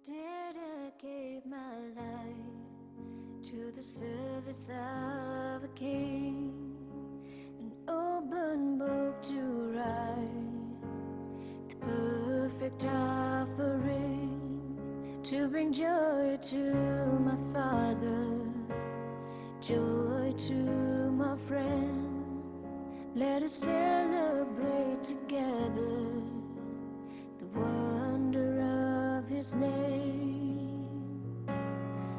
Dedicate my life to the service of a king, an open book to write, the perfect offering to bring joy to my Father, joy to my friend. Let us celebrate together the wonder of His name.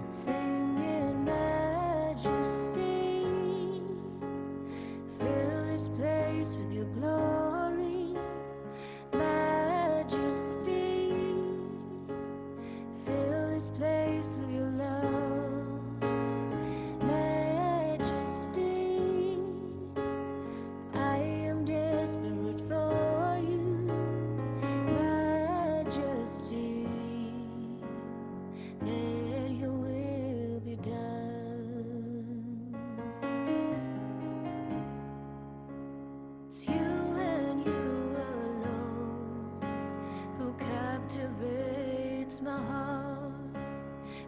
Sing in majesty, fill His place with your glory. Majesty, fill His place with your love. Majesty, I am desperate for you. Majesty, let your will be done. It's you and you alone who captivates my heart,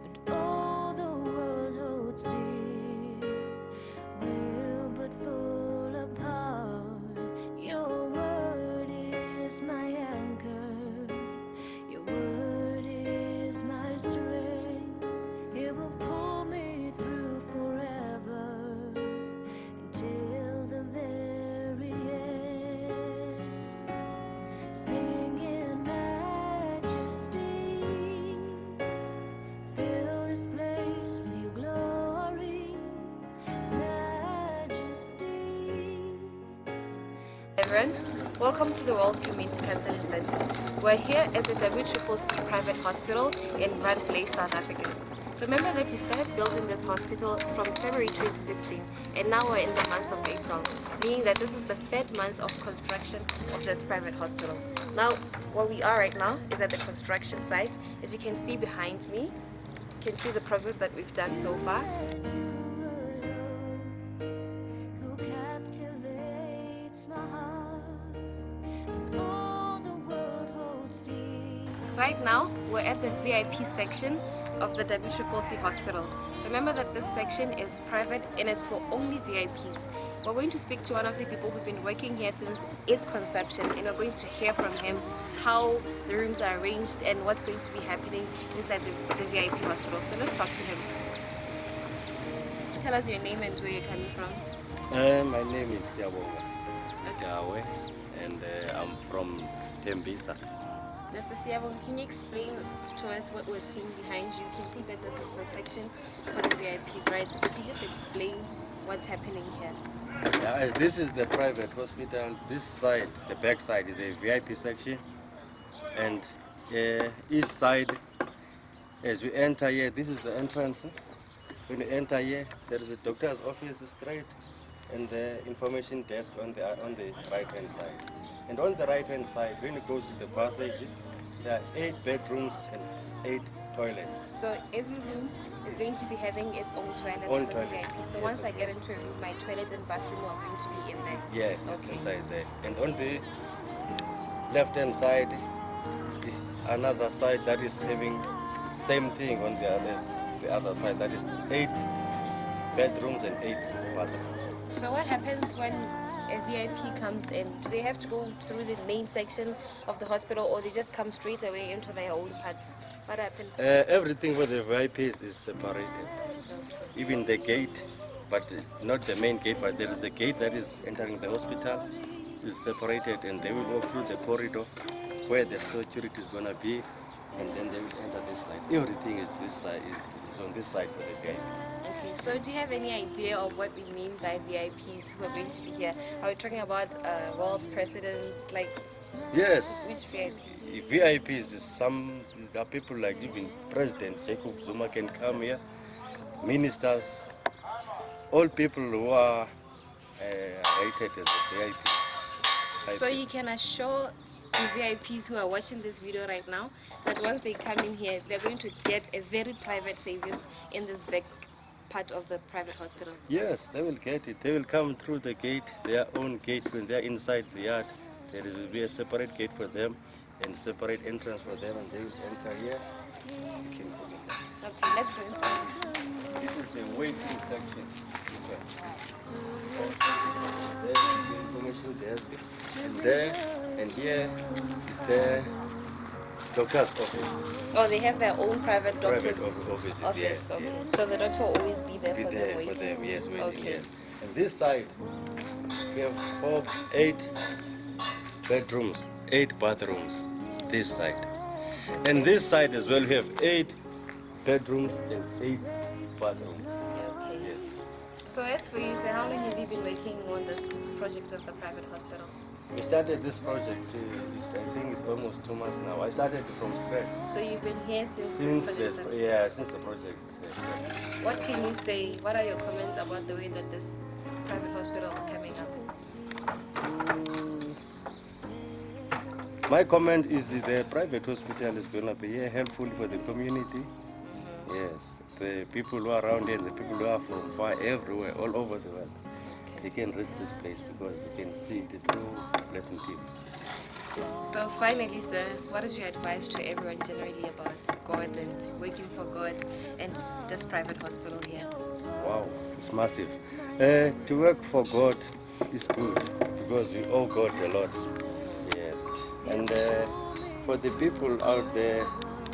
and all the world holds dear will but fall apart. Your word is my anchor, your word is my strength. It will pull me through forever until the very end. Sing in majesty, fill this place with your glory. Majesty. Everyone, welcome to the World Community Counseling Center. We're here at the Wccc private hospital in Randvlei, South Africa. Remember that we started building this hospital from February 2016, and now we're in the month of April, meaning that this is the third month of construction of this private hospital. Now, where we are right now is at the construction site. As you can see behind me, you can see the progress that we've done so far. Who captivates my heart, and all the world holds dear. Right now, we're at the VIP section of the Wccc hospital. Remember that this section is private and it's for only VIPs. We're going to speak to one of the people who've been working here since its conception, and we're going to hear from him how the rooms are arranged and what's going to be happening inside the VIP hospital. So let's talk to him. Tell us your name and where you're coming from. My name is Yahweh, and I'm from Tembisa. Mr. Siabong, can you explain to us what we're seeing behind you? You can see that this is the section for the VIPs, right? So can you just explain what's happening here? Yeah, as this is the private hospital, this side, the back side, is the VIP section, and each side, as we enter here, this is the entrance. When you enter here, there is a doctor's office straight, and the information desk on the right hand side. And on the right hand side, when it goes to the passage, there are 8 bedrooms and 8 toilets. So every room is going to be having its own toilet Own for toilet. the VIP. So Yes, once I okay. get into a room, my toilet and bathroom are going to be in there. Yes, it's Okay. inside there. And on the left hand side is another side that is having same thing on the other side. That is 8 bedrooms and 8 bathrooms. So what happens when a VIP comes in? Do they have to go through the main section of the hospital, or they just come straight away into their own part? What happens? Everything for the VIPs is separated. Even the gate, but not the main gate, but there is a gate that is entering the hospital, is separated, and they will walk through the corridor where the security is going to be, and then they will enter this side. Everything is this side, is on this side for the VIPs. Okay, so do you have any idea of what we mean by VIPs who are going to be here? Are we talking about world presidents, like Yes, which VIPs? the VIPs is there are people like even President Jacob Zuma can come here, ministers, all people who are rated as a VIP. So you can assure the VIPs who are watching this video right now that once they come in here, they're going to get a very private service in this back part of the private hospital. Yes, they will get it. They will come through the gate, their own gate. When they're inside the yard, there will be a separate gate for them, and separate entrance for them, and they will enter here. You can come in. Okay, let's go inside. This is the waiting section. This one. There is the information desk, and there and here is the doctor's office. Oh, they have their own private doctor's Offices, office. yes, Okay. yes. So the doctor will always be there Be for there them for waiting. them, yes, waiting, Okay. yes. And this side, we have 8 bedrooms, 8 bathrooms. This side, and this side as well, we have 8 bedrooms and 8 bathrooms. Okay. Yes. So as for you, sir, how long have you been working on this project of the private hospital? We started this project. I think it's almost 2 months now. I started from scratch. So you've been here since Since this project? since the project. What can you say? What are your comments about the way that this private hospital is coming up? My comment is the private hospital is going to be here helpful for the community. Yes, the people who are around here, the people who are from far, everywhere, all over the world, they can reach this place because they can see the true blessing people. So finally, sir, what is your advice to everyone generally about God and working for God and this private hospital here? Wow, it's massive. To work for God is good because we owe God a lot. Yes, and for the people out there,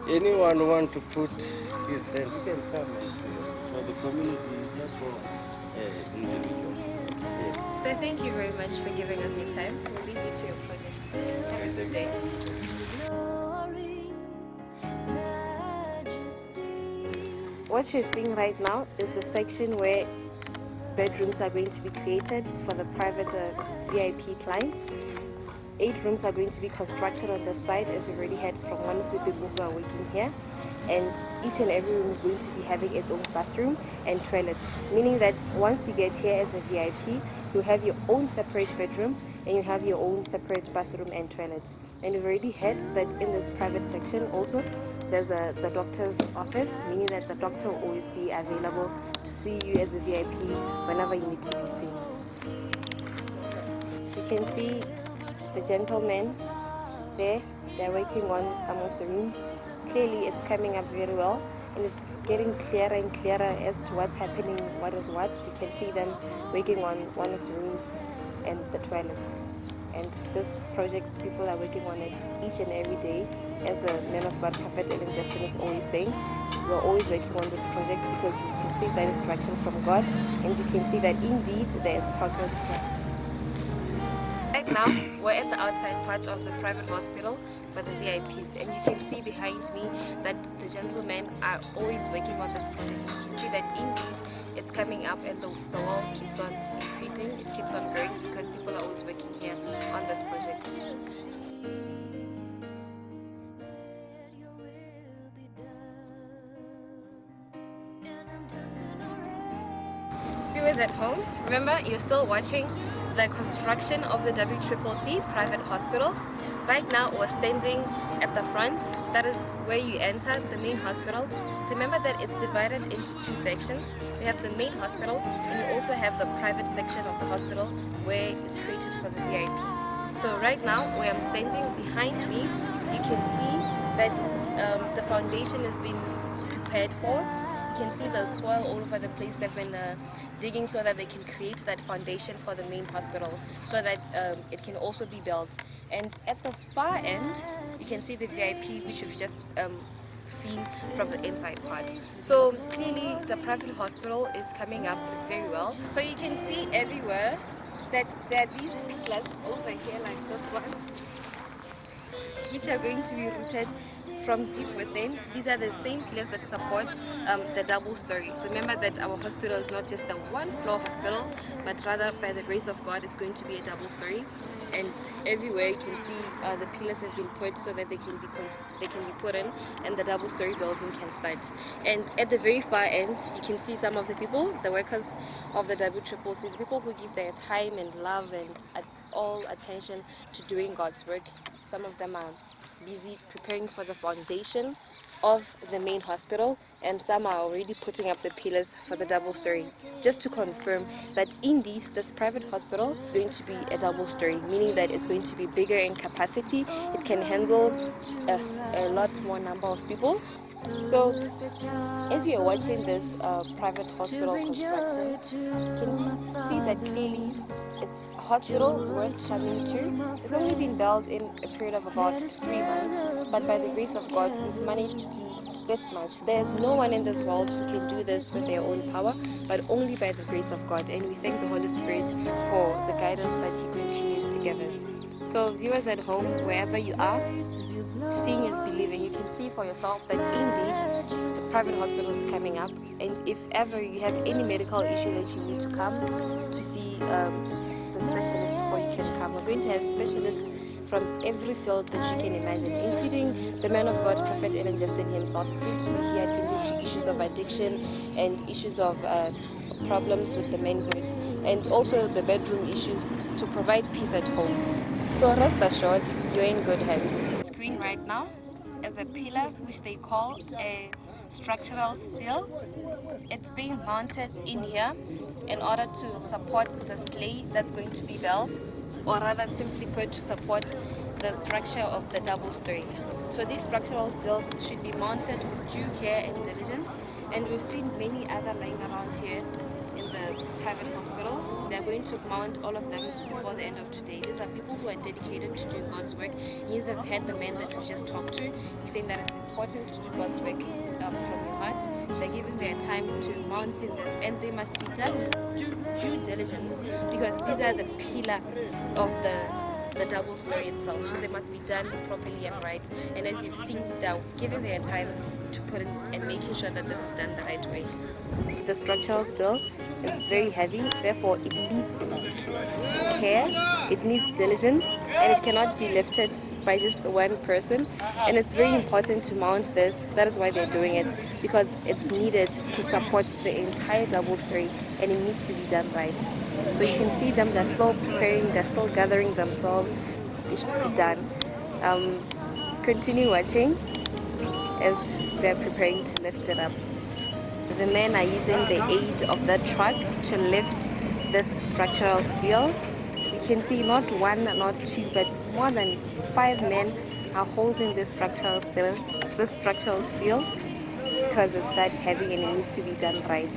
anyone who want to put his hand, he can come and do it. For the community, not for individuals. Yes. So thank you very much for giving us your time. We'll leave you to your project. Have a good day. Glory, majesty. What you're seeing right now is the section where bedrooms are going to be created for the private VIP clients. 8 rooms are going to be constructed on the side, as you already heard from one of the people who are working here. And each and every room is going to be having its own bathroom and toilet, meaning that once you get here as a VIP, you have your own separate bedroom and you have your own separate bathroom and toilet. And you've already heard that in this private section also there's the doctor's office, meaning that the doctor will always be available to see you as a VIP whenever you need to be seen. You can see the gentlemen there, they're working on some of the rooms. Clearly it's coming up very well and it's getting clearer and clearer as to what's happening, what is what. We can see them working on one of the rooms and the toilets. And this project, people are working on it each and every day. As the man of God, Prophet Ellen Justin, is always saying, we're always working on this project because we've received that instruction from God, and you can see that indeed there is progress here. Right now, we're at the outside part of the private hospital for the VIPs, and you can see behind me that the gentlemen are always working on this project. You can see that indeed it's coming up and the wall keeps on increasing, it keeps on growing because people are always working here on this project. Let your will be done. And I'm dancing around. Viewers at home, remember you're still watching the construction of the Wccc private hospital. Right now we're standing at the front. That is where you enter the main hospital. Remember that it's divided into 2 sections. We have the main hospital and you also have the private section of the hospital where it's created for the VIPs. So right now where I'm standing behind me, you can see that the foundation has been prepared for. You can see the soil all over the place. They've been digging so that they can create that foundation for the main hospital so that it can also be built. And at the far end, you can see the VIP, which you've just seen from the inside part. So clearly the private hospital is coming up very well. So you can see everywhere that there are these pillars over here like this one, which are going to be rooted from deep within. These are the same pillars that support the double story. Remember that our hospital is not just a 1-floor hospital, but rather by the grace of God it's going to be a double story. And everywhere you can see the pillars have been put so that they can be put in and the double story building can start. And at the very far end you can see some of the people, the workers of the Wccc, the people who give their time and love and all attention to doing God's work. Some of them are busy preparing for the foundation of the main hospital, and some are already putting up the pillars for the double story, just to confirm that indeed this private hospital is going to be a double story, meaning that it's going to be bigger in capacity. It can handle a lot more number of people. So as we are watching this private hospital construction, you can see that clearly it's a hospital worth coming to. It's only been built in a period of about 3 months, but by the grace of God, we've managed to do this much. There's no one in this world who can do this with their own power, but only by the grace of God. And we thank the Holy Spirit for the guidance that He continues to give us. So viewers at home, wherever you are, seeing is believing. You can see for yourself that indeed the private hospital is coming up, and if ever you have any medical issue that you need to come to see the specialists for, you can come. We're going to have specialists from every field that you can imagine, including the man of God, Prophet Ellen Justin himself. He's going to be here attending to issues of addiction and issues of problems with the manhood, and also the bedroom issues, to provide peace at home. So rest assured, you're in good hands. Screen right now is a pillar which they call a structural steel. It's being mounted in here in order to support the sleigh that's going to be built, or rather simply put, to support the structure of the double story. So these structural steels should be mounted with due care and diligence, and we've seen many other lying around here in the private hospital. They're going to mount all of them before the end of today. These are people who are dedicated to doing God's work. You have had the man that we just talked to. He's saying that it's important to do God's work from your heart. They're giving their time to mounting this, and they must be done with due diligence, because these are the pillar of the double story itself. So they must be done properly and right. And as you've seen, they're giving their time to put in and making sure that this is done the right way. The structural steel is very heavy, therefore it needs care, it needs diligence, and it cannot be lifted by just one person. And it's very important to mount this. That is why they're doing it, because it's needed to support the entire double story, and it needs to be done right. So you can see them, they're still preparing, they're still gathering themselves. It should be done. Continue watching as they're preparing to lift it up. The men are using the aid of the truck to lift this structural steel. You can see not one, not two, but more than 5 men are holding this structural steel, because it's that heavy and it needs to be done right.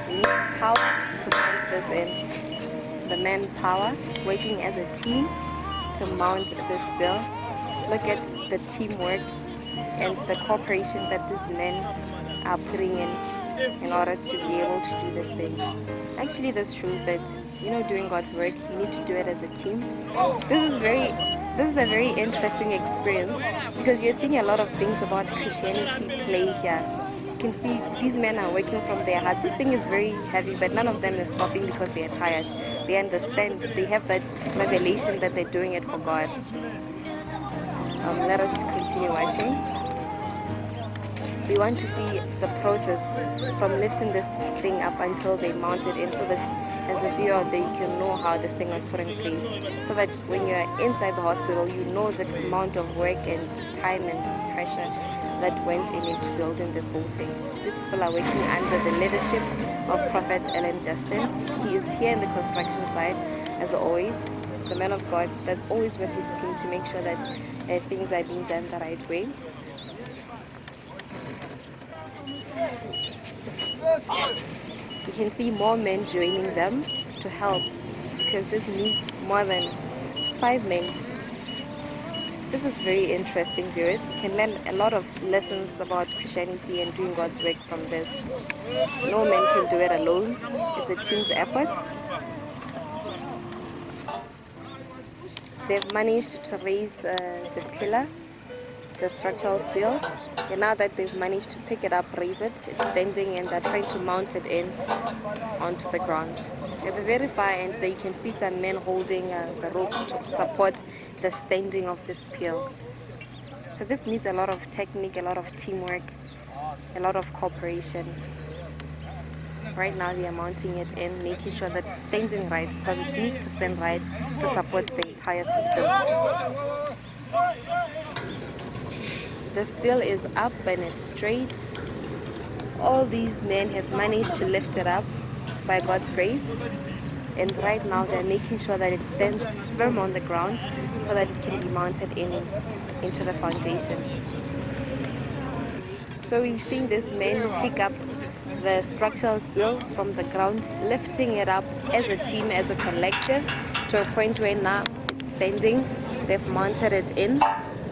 You need power to mount this in. The manpower working as a team to mount this steel. Look at the teamwork and the cooperation that these men are putting in order to be able to do this thing. Actually, this shows that, doing God's work, you need to do it as a team. This is a very interesting experience, because you're seeing a lot of things about Christianity play here. You can see these men are working from their heart. This thing is very heavy, but none of them is stopping because they are tired. They understand, they have that revelation that they're doing it for God. Let us continue watching. We want to see the process from lifting this thing up until they mount it in, so that as a viewer out there, you can know how this thing was put in place, so that when you're inside the hospital, you know the amount of work and time and pressure that went into building this whole thing. These people are working under the leadership of Prophet Ellen Justin. He is here in the construction site, as always, the man of God that's always with his team to make sure that things are being done the right way. You can see more men joining them to help, because this needs more than 5 men. This is very interesting, viewers. You can learn a lot of lessons about Christianity and doing God's work from this. No man can do it alone. It's a team's effort. They've managed to raise the pillar, the structural steel, and now that they've managed to pick it up, raise it, it's standing, and they're trying to mount it in onto the ground. At the very far end there, you can see some men holding the rope to support the standing of this pier. So this needs a lot of technique, a lot of teamwork, a lot of cooperation. Right now they are mounting it in, making sure that it's standing right, because it needs to stand right to support the entire system. The steel is up and it's straight. All these men have managed to lift it up by God's grace. And right now they're making sure that it stands firm on the ground so that it can be mounted into the foundation. So we've seen this man pick up the structural steel from the ground, lifting it up as a team, as a collective, to a point where now it's standing. They've mounted it in,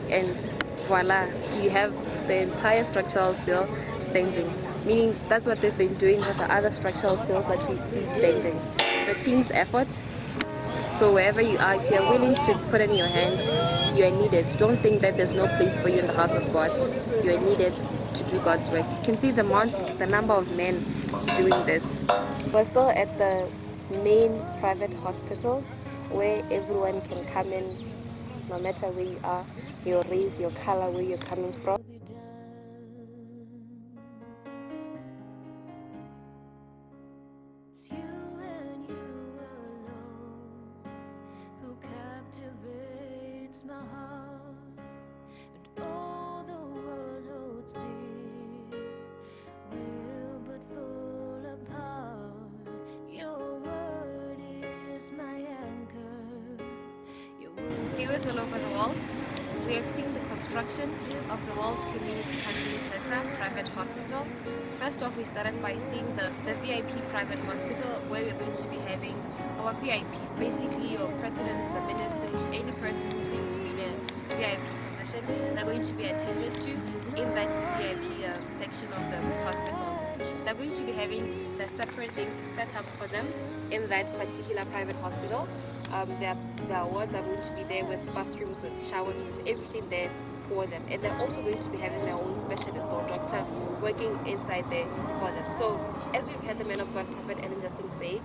and voila, you have the entire structural steel standing. Meaning that's what they've been doing with the other structural steels that we see standing. The team's effort. So wherever you are, if you're willing to put in your hand, you are needed. Don't think that there's no place for you in the house of God. You are needed to do God's work. You can see the number of men doing this. We're still at the main private hospital where everyone can come in, no matter where you are, your race, your color, where you're coming from. It's you and you alone who captivates my heart, and all the world holds dear will but fall apart. Your word is my anchor. Your word. Viewers all over the world, we have seen the construction of the World Community Counseling Center Private Hospital. First off, we started by seeing the VIP private hospital where we're going to be having our VIPs, basically your presidents, the ministers, any person who's deemed to be in a VIP position, they're going to be attended to in that VIP section of the hospital. They're going to be having the separate things set up for them in that particular private hospital. Their wards are going to be there with bathrooms, with showers, with everything there for them. And they're also going to be having their own specialist or doctor working inside there for them. So as we've had the man of God, Prophet Ellen Justin say,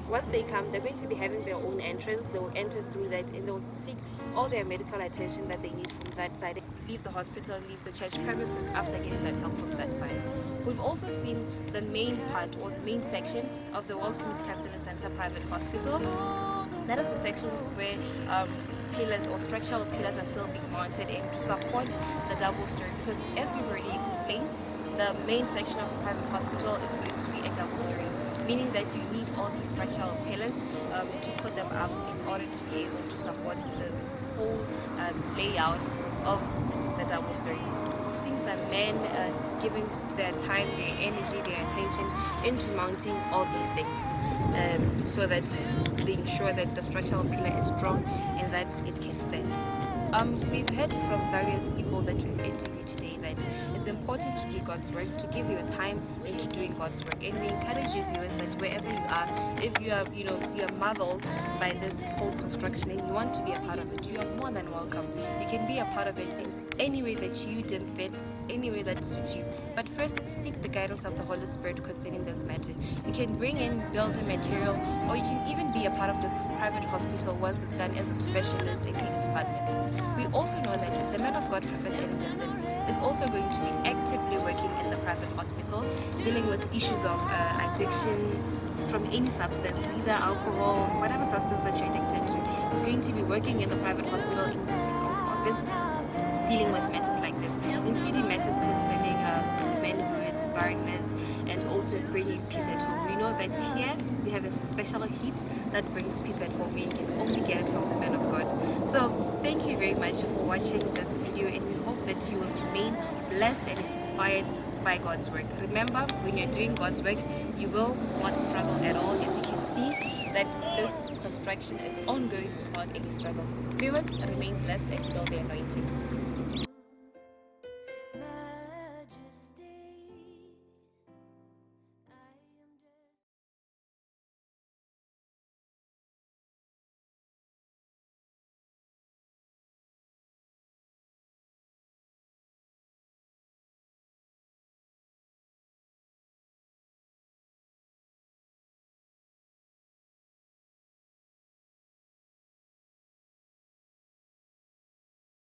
once they come, they're going to be having their own entrance. They will enter through that and they'll seek all their medical attention that they need from that side. Leave the hospital, leave the church premises after getting that help from that side. We've also seen the main part or the main section of the World Community Counseling Center Private Hospital. That is the section where pillars or structural pillars are still being mounted in to support the double story, because as we've already explained, the main section of the private hospital is going to be a double story, meaning that you need all these structural pillars to put them up in order to be able to support the whole layout of the double story. We've seen some men giving their time, their energy, their attention into mounting all these things so that they ensure that the structural pillar is strong and that it can stand. We've heard from various people that we've interviewed today that it's important to do God's work, to give your time into doing God's work. And we encourage you viewers that wherever you are, if you are, you are marveled by this whole construction and you want to be a part of it, you are more than welcome. You can be a part of it in any way that you deem fit, any way that suits you. But first, seek the guidance of the Holy Spirit concerning this matter. You can bring in building material, or you can even be a part of this private hospital once it's done as a specialist in any department. We also know that the man of God, Prophet Ellen Justin, is also going to be actively working in the private hospital, dealing with issues of addiction from any substance, either alcohol, whatever substance that you're addicted to. He's going to be working in the private hospital in his own office, dealing with matters like this, including matters concerning manhood, barrenness, and also bringing peace at home. We know that here we have a special heat that brings peace at home, and you can only get it from the man of God. So thank you very much for watching this video, and we hope that you will remain blessed and inspired by God's work. Remember, when you're doing God's work, you will not struggle at all, as you can see that this construction is ongoing without any struggle. Viewers, remain blessed and feel the anointing.